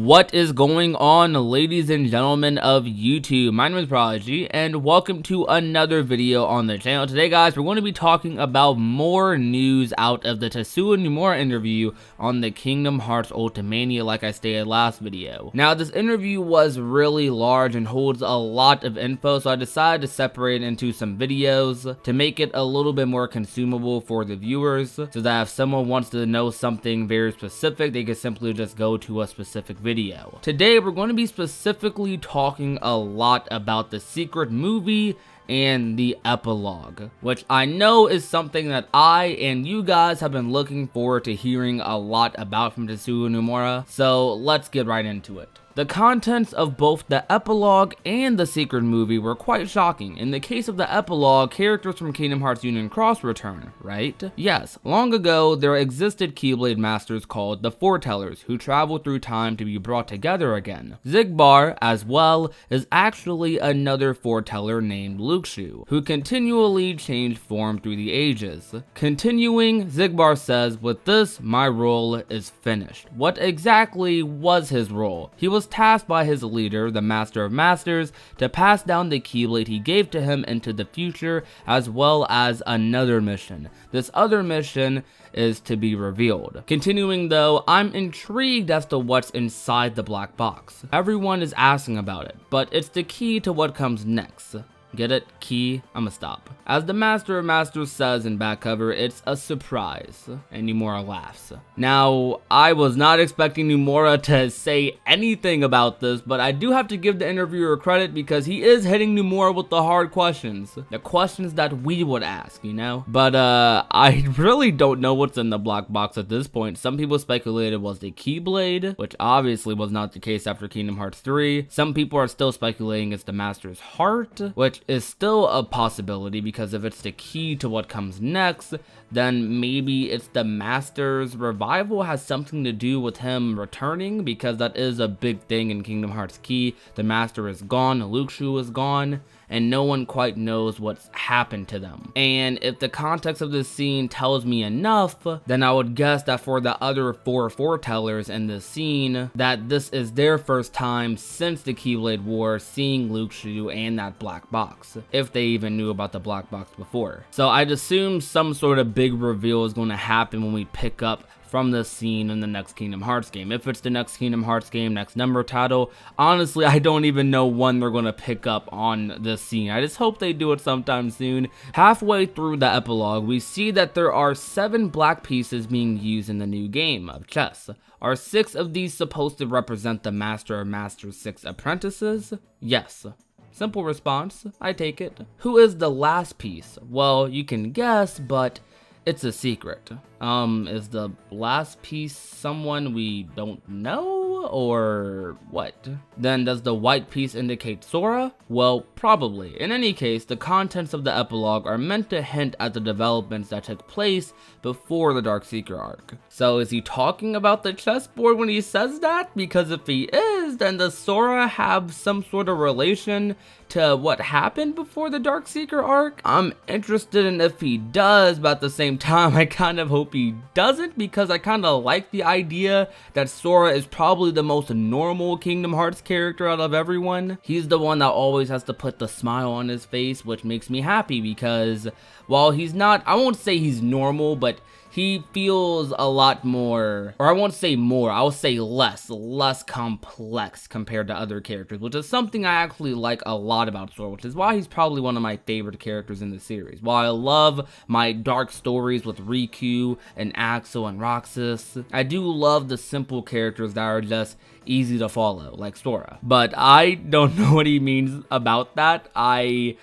What is going on, ladies and gentlemen of YouTube? My name is Prodigy, and welcome to another video on the channel. Today, guys, we're going to be talking about more news out of the Tetsuya Nomura interview on the Kingdom Hearts Ultimania, like I stated last video. Now, this interview was really large and holds a lot of info, so I decided to separate it into some videos to make it a little bit more consumable for the viewers, so that if someone wants to know something very specific, they can simply just go to a specific video. Today we're going to be specifically talking a lot about the Secret movie and the epilogue, which I know is something that I and you guys have been looking forward to hearing a lot about from Tetsuya Nomura, so let's get right into it. The contents of both the epilogue and the Secret movie were quite shocking. In the case of the epilogue, characters from Kingdom Hearts Union Cross return, right? Yes, long ago there existed Keyblade Masters called the Foretellers, who travel through time to be brought together again. Xigbar, as well, is actually another foreteller named Luxu, who continually changed form through the ages. Continuing, Xigbar says, "With this, my role is finished." What exactly was his role? He was tasked by his leader, the Master of Masters, to pass down the Keyblade he gave to him into the future, as well as another mission. This other mission is to be revealed. Continuing though, I'm intrigued as to what's inside the black box. Everyone is asking about it, but it's the key to what comes next. Get it? Key? I'ma stop. As the Master of Masters says in back cover, it's a surprise. And Nomura laughs. Now, I was not expecting Nomura to say anything about this, but I do have to give the interviewer credit because he is hitting Nomura with the hard questions. The questions that we would ask, you know? But I really don't know what's in the black box at this point. Some people speculated it was the Keyblade, which obviously was not the case after Kingdom Hearts 3. Some people are still speculating it's the Master's heart, which is still a possibility because if it's the key to what comes next, then maybe it's the Master's revival has something to do with him returning, because that is a big thing in Kingdom Hearts Key. The Master is gone, Luxu is gone, and no one quite knows what's happened to them. And if the context of this scene tells me enough, then I would guess that for the other four foretellers in this scene, that this is their first time since the Keyblade War seeing Luxu and that black box, if they even knew about the black box before. So I'd assume some sort of big reveal is going to happen when we pick up from this scene in the next Kingdom Hearts game. If it's the next Kingdom Hearts game, next number title, honestly, I don't even know when they're going to pick up on this scene. I just hope they do it sometime soon. Halfway through the epilogue, we see that there are 7 black pieces being used in the new game of chess. Are 6 of these supposed to represent the Master of Masters' 6 apprentices? Yes. Simple response, I take it. Who is the last piece? Well, you can guess, but it's a secret. Is the last piece someone we don't know, or what? Then does the white piece indicate Sora? Well, probably. In any case, the contents of the epilogue are meant to hint at the developments that took place before the Dark Seeker arc. So is he talking about the chessboard when he says that? Because if he is, then does Sora have some sort of relation to what happened before the Dark Seeker arc? I'm interested in if he does, but at the same time, I kind of hope he doesn't, because I kind of like the idea that Sora is probably the most normal Kingdom Hearts character out of everyone. He's the one that always has to put the smile on his face, which makes me happy because while he's not, I won't say he's normal, but he feels a lot more, or I won't say more, I'll say less complex compared to other characters, which is something I actually like a lot about Sora, which is why he's probably one of my favorite characters in the series. While I love my dark stories with Riku and Axel and Roxas, I do love the simple characters that are just easy to follow, like Sora. But I don't know what he means about that. I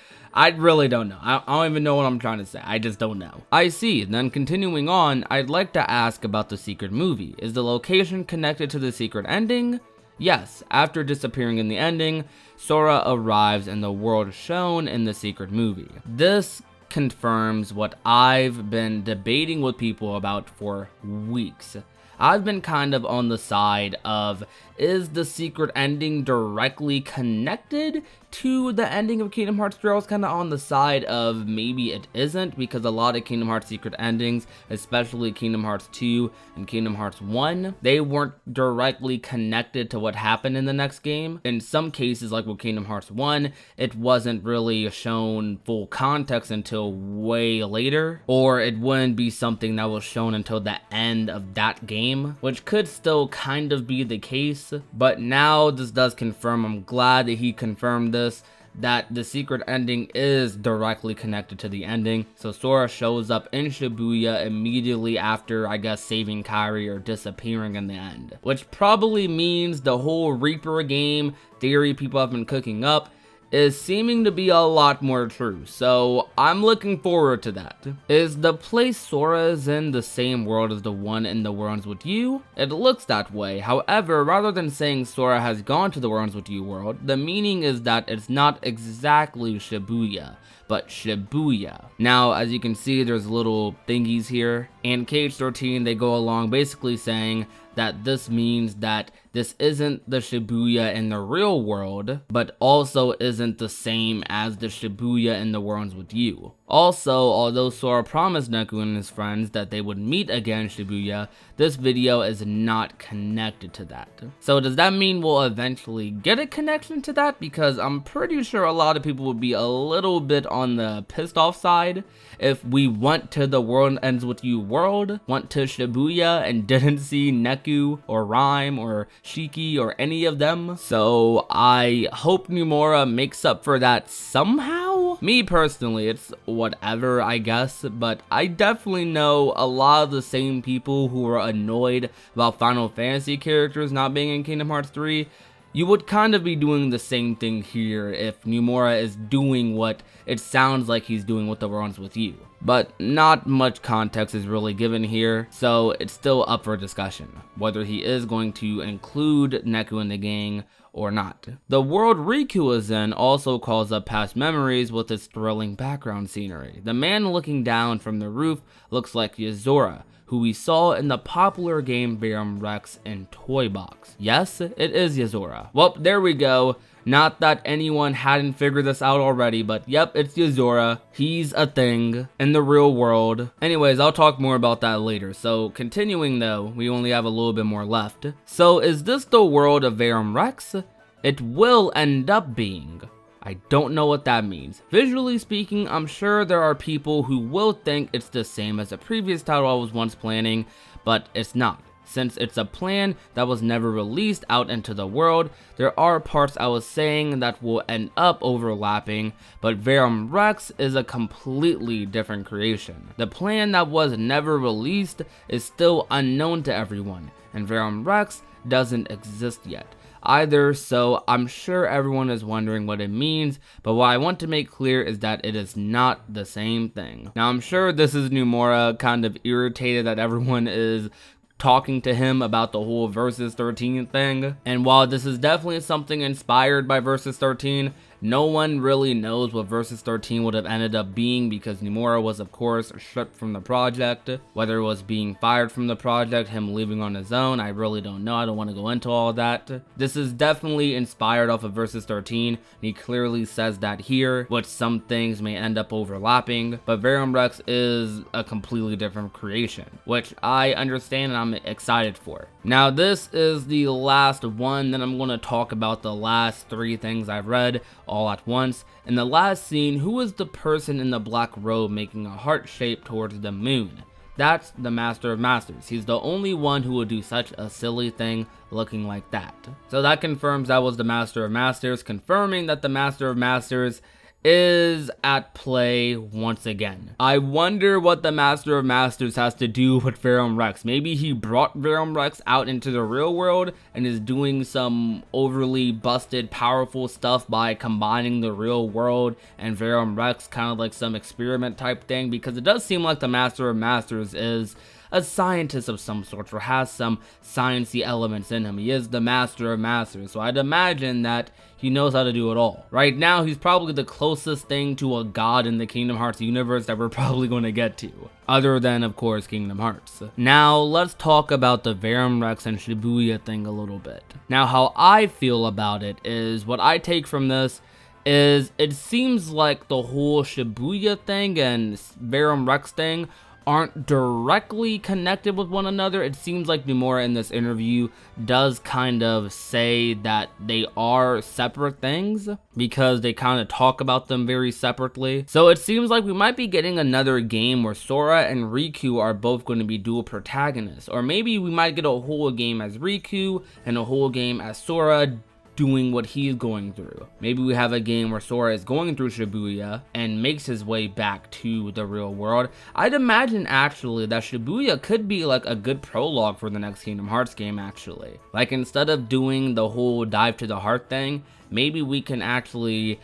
really don't know. I don't even know what I'm trying to say. I just don't know. I see. Then continuing on, I'd like to ask about the Secret movie. Is the location connected to the Secret Ending? Yes. After disappearing in the ending, Sora arrives in the world shown in the Secret movie. This confirms what I've been debating with people about for weeks. I've been kind of on the side of, is the secret ending directly connected to the ending of Kingdom Hearts 3? I was kind of on the side of maybe it isn't, because a lot of Kingdom Hearts secret endings, especially Kingdom Hearts 2 and Kingdom Hearts 1, they weren't directly connected to what happened in the next game. In some cases, like with Kingdom Hearts 1, it wasn't really shown full context until way later, or it wouldn't be something that was shown until the end of that game, which could still kind of be the case. But now this does confirm, I'm glad that he confirmed this, that the secret ending is directly connected to the ending. So Sora shows up in Shibuya immediately after, I guess, saving Kairi or disappearing in the end, which probably means the whole Reaper game theory people have been cooking up is seeming to be a lot more true, so I'm looking forward to that. Is the place Sora is in the same world as the one in the Worms With You? It looks that way. However, rather than saying Sora has gone to the Worms With You world, the meaning is that it's not exactly Shibuya, but Shibuya. Now, as you can see, there's little thingies here. In KH13, they go along basically saying that this means that this isn't the Shibuya in the real world, but also isn't the same as the Shibuya in the Worms With You. Also, although Sora promised Neku and his friends that they would meet again in Shibuya, this video is not connected to that. So does that mean we'll eventually get a connection to that? Because I'm pretty sure a lot of people would be a little bit on the pissed off side if we went to the World Ends With You world, went to Shibuya, and didn't see Neku or Rhyme or Shiki or any of them. So I hope Nomura makes up for that somehow. Me personally, it's whatever, I guess, but I definitely know a lot of the same people who were annoyed about Final Fantasy characters not being in Kingdom Hearts 3. You would kind of be doing the same thing here if Nomura is doing what it sounds like he's doing with the Worms With You. But not much context is really given here, so it's still up for discussion, whether he is going to include Neku in the gang or not. The world Riku is in also calls up past memories with its thrilling background scenery. The man looking down from the roof looks like Yozora, who we saw in the popular game Verum Rex in Toy Box. Yes, it is Yozora. Well, there we go. Not that anyone hadn't figured this out already, but yep, it's Yozora. He's a thing in the real world. Anyways, I'll talk more about that later. So continuing though, we only have a little bit more left. So is this the world of Verum Rex? It will end up being. I don't know what that means. Visually speaking, I'm sure there are people who will think it's the same as the previous title I was once planning, but it's not. Since it's a plan that was never released out into the world, there are parts I was saying that will end up overlapping, but Verum Rex is a completely different creation. The plan that was never released is still unknown to everyone, and Verum Rex doesn't exist yet either, so I'm sure everyone is wondering what it means, but what I want to make clear is that it is not the same thing. Now, I'm sure this is Nomura kind of irritated that everyone is talking to him about the whole Versus 13 thing, and while this is definitely something inspired by Versus 13, no one really knows what Versus 13 would have ended up being, because Nomura was of course stripped from the project. Whether it was being fired from the project, him leaving on his own, I really don't know. I don't want to go into all that. This is definitely inspired off of Versus 13, and he clearly says that here, which some things may end up overlapping, but Verum Rex is a completely different creation, which I understand and I'm excited for. Now this is the last one, then I'm going to talk about the last 3 things I've read all at once. In the last scene, who is the person in the black robe making a heart shape towards the moon? That's the Master of Masters. He's the only one who would do such a silly thing looking like that. So that confirms that was the Master of Masters, confirming that the Master of Masters is at play once again. I wonder what the Master of Masters has to do with Verum Rex. Maybe he brought Verum Rex out into the real world and is doing some overly busted powerful stuff by combining the real world and Verum Rex, kind of like some experiment type thing, because it does seem like the Master of Masters is a scientist of some sort, or has some sciencey elements in him. He is the master of masters, so I'd imagine that he knows how to do it all. Right now, he's probably the closest thing to a god in the Kingdom Hearts universe that we're probably going to get to. Other than, of course, Kingdom Hearts. Now, let's talk about the Verum Rex and Shibuya thing a little bit. Now, how I feel about it is, what I take from this is, it seems like the whole Shibuya thing and Verum Rex thing aren't directly connected with one another. It seems like Nomura in this interview does kind of say that they are separate things, because they kind of talk about them very separately. So it seems like we might be getting another game where Sora and Riku are both going to be dual protagonists, or maybe we might get a whole game as Riku and a whole game as Sora doing what he's going through. Maybe we have a game where Sora is going through Shibuya and makes his way back to the real world. I'd imagine actually that Shibuya could be like a good prologue for the next Kingdom Hearts game actually. Like, instead of doing the whole dive to the heart thing, maybe we can actually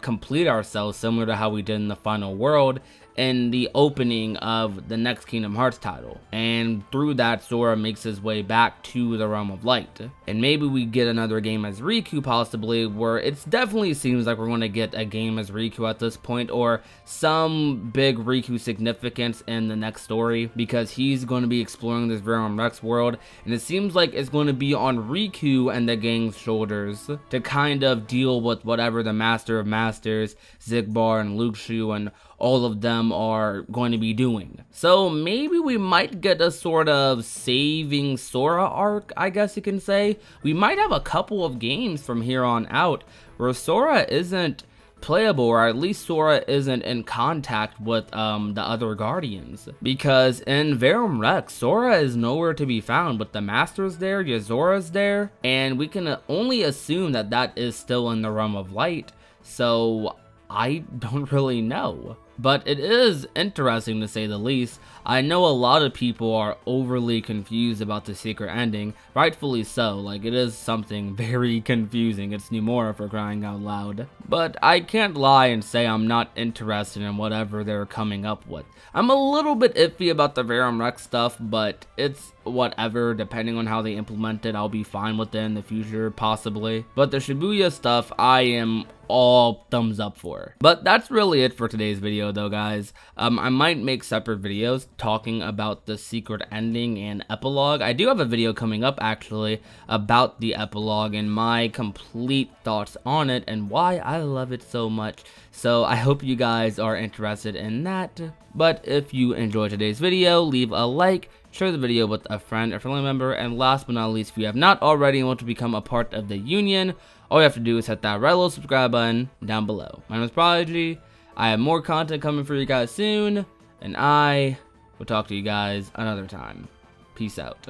complete ourselves similar to how we did in the final world in the opening of the next Kingdom Hearts title, and through that Sora makes his way back to the Realm of Light. And maybe we get another game as Riku possibly, where it definitely seems like we're going to get a game as Riku at this point, or some big Riku significance in the next story, because he's going to be exploring this Verum Rex world, and it seems like it's going to be on Riku and the gang's shoulders to kind of deal with whatever the Master of Masters, Xigbar and Luxu and all of them are going to be doing. So maybe we might get a sort of saving Sora arc, I guess you can say. We might have a couple of games from here on out where Sora isn't playable, or at least Sora isn't in contact with the other Guardians. Because in Verum Rex, Sora is nowhere to be found, but the Master's there, Yazora's there, and we can only assume that that is still in the Realm of Light. So I don't really know. But it is interesting to say the least. I know a lot of people are overly confused about the secret ending, rightfully so. Like, it is something very confusing. It's Nomura, for crying out loud. But I can't lie and say I'm not interested in whatever they're coming up with. I'm a little bit iffy about the Verum Rex stuff, but it's whatever. Depending on how they implement it, I'll be fine with it in the future, possibly. But the Shibuya stuff, I am all thumbs up for. But that's really it for today's video though, guys. I might make separate videos talking about the secret ending and epilogue. I do have a video coming up actually about the epilogue and my complete thoughts on it and why I love it so much. So I hope you guys are interested in that. But if you enjoyed today's video, leave a like, share the video with a friend or family member, and last but not least, if you have not already and want to become a part of the union, all you have to do is hit that red little subscribe button down below. My name is Prodigy. I have more content coming for you guys soon, and I will talk to you guys another time. Peace out.